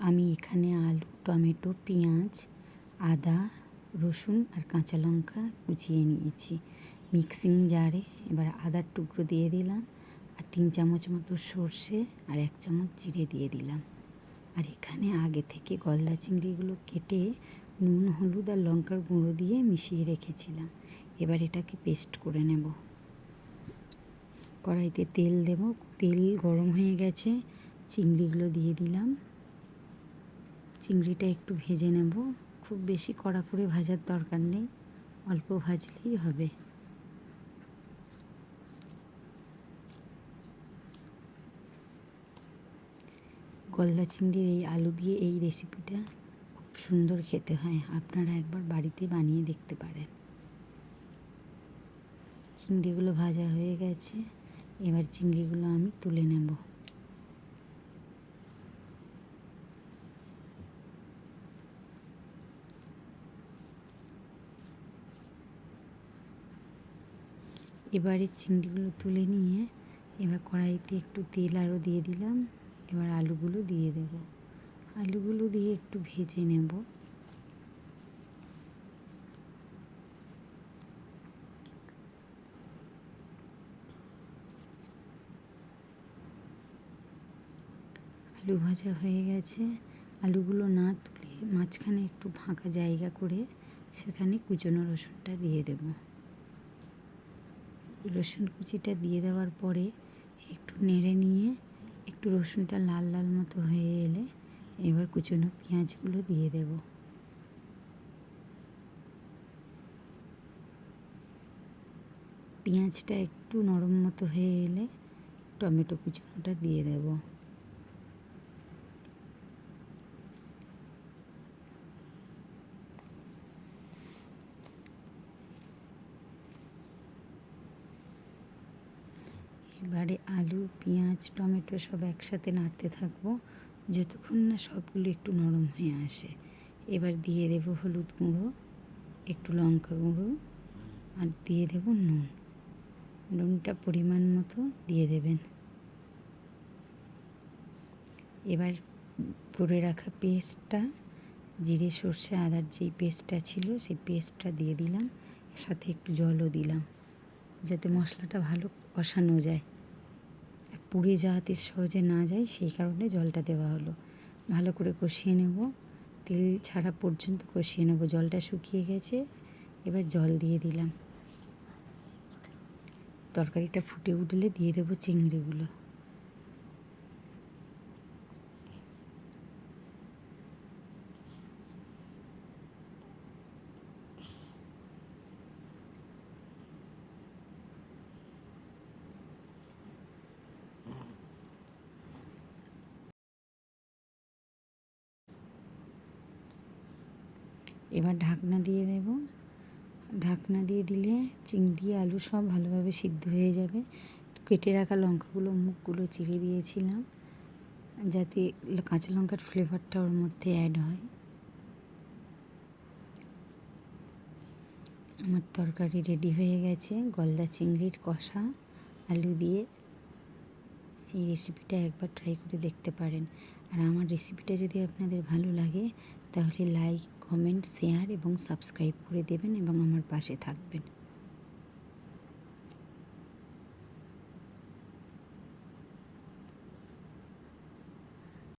আমি এখানে আলু, টমেটো, পেঁয়াজ, আদা, রসুন আর কাঁচা লঙ্কা কুচিয়ে নিয়েছি মিক্সিং জারে। এবার আদার টুকরো দিয়ে দিলাম আর 3 চামচ মতো সর্ষে আর 1 চামচ জিরে দিয়ে দিলাম। আর এখানে আগে থেকে গলদা চিংড়িগুলো কেটে নুন, হলুদ আর লঙ্কার গুঁড়ো দিয়ে মিশিয়ে রেখেছিলাম। এবার এটাকে পেস্ট করে নেব। কড়াইতে তেল দেব, তেল গরম হয়ে গেছে, চিংড়িগুলো দিয়ে দিলাম। চিংড়িটা একটু ভেজে নেব, খুব বেশি কড়া করে ভাজার দরকার নেই, অল্প ভাজলেই হবে। গলদা চিংড়ির এই আলু দিয়ে এই রেসিপিটা খুব সুন্দর খেতে হয়, আপনারা একবার বাড়িতে বানিয়ে দেখতে পারেন। চিংড়িগুলো ভাজা হয়ে গেছে, এবার চিংড়িগুলো আমি তুলে নেব। এবারে চিংড়িগুলো তুলে নিয়ে এবার কড়াইতে একটু তেল আরও দিয়ে দিলাম। এবার আলুগুলো দিয়ে দেব, আলুগুলো দিয়ে একটু ভেজে নেব। আলু ভাজা হয়ে গেছে, আলুগুলো না তুলে মাঝখানে একটু ফাঁকা জায়গা করে সেখানে কুচনো রসুনটা দিয়ে দেব। রসুন কুচিটা দিয়ে দেওয়ার পরে একটু নেড়ে নিয়ে একটু রসুনটা লাল লাল মতো হয়ে এলে এবার কুচনো পেঁয়াজগুলো দিয়ে দেব। পেঁয়াজটা একটু নরম মতো হয়ে এলে টমেটো কুচনোটা দিয়ে দেব। এবারে আলু, পেঁয়াজ, টমেটো সব একসাথে নাড়তে থাকবো যতক্ষণ না সবগুলো একটু নরম হয়ে আসে। এবার দিয়ে দেব হলুদ গুঁড়ো, একটু লঙ্কা গুঁড়ো আর দিয়ে দেব নুন। নুনটা পরিমাণ মতো দিয়ে দেবেন। এবার করে রাখা পেস্টটা, জিরে, সর্ষে, আদার যেই পেস্টটা ছিল সেই পেস্টটা দিয়ে দিলাম, সাথে একটু জলও দিলাম যাতে মশলাটা ভালো কষানো যায়, পুড়ে যাওয়াতে সহজে না যায়, সেই কারণে জলটা দেওয়া হলো। ভালো করে কষিয়ে নেব, তেল ছাড়া পর্যন্ত কষিয়ে নেব। জলটা শুকিয়ে গেছে, এবার জল দিয়ে দিলাম। তরকারিটা ফুটে উঠলে দিয়ে দেবো চিংড়িগুলো। এবার ঢাকনা দিয়ে দেব। ঢাকনা দিয়ে দিলে চিংড়ি, আলু সব ভালোভাবে সিদ্ধ হয়ে যাবে। কেটে রাখা লঙ্কাগুলো মুখগুলো চিড়ে দিয়েছিলাম যাতে কাঁচা লঙ্কার ফ্লেভারটা ওর মধ্যে অ্যাড হয়। আমার তরকারি রেডি হয়ে গেছে, গলদা চিংড়ির কষা আলু দিয়ে। এই রেসিপিটা একবার ট্রাই করে দেখতে পারেন। আর আমার রেসিপিটা যদি আপনাদের ভালো লাগে তাহলে লাইক, কমেন্ট, শেয়ার এবং সাবস্ক্রাইব করে দেবেন এবং আমার পাশে থাকবেন।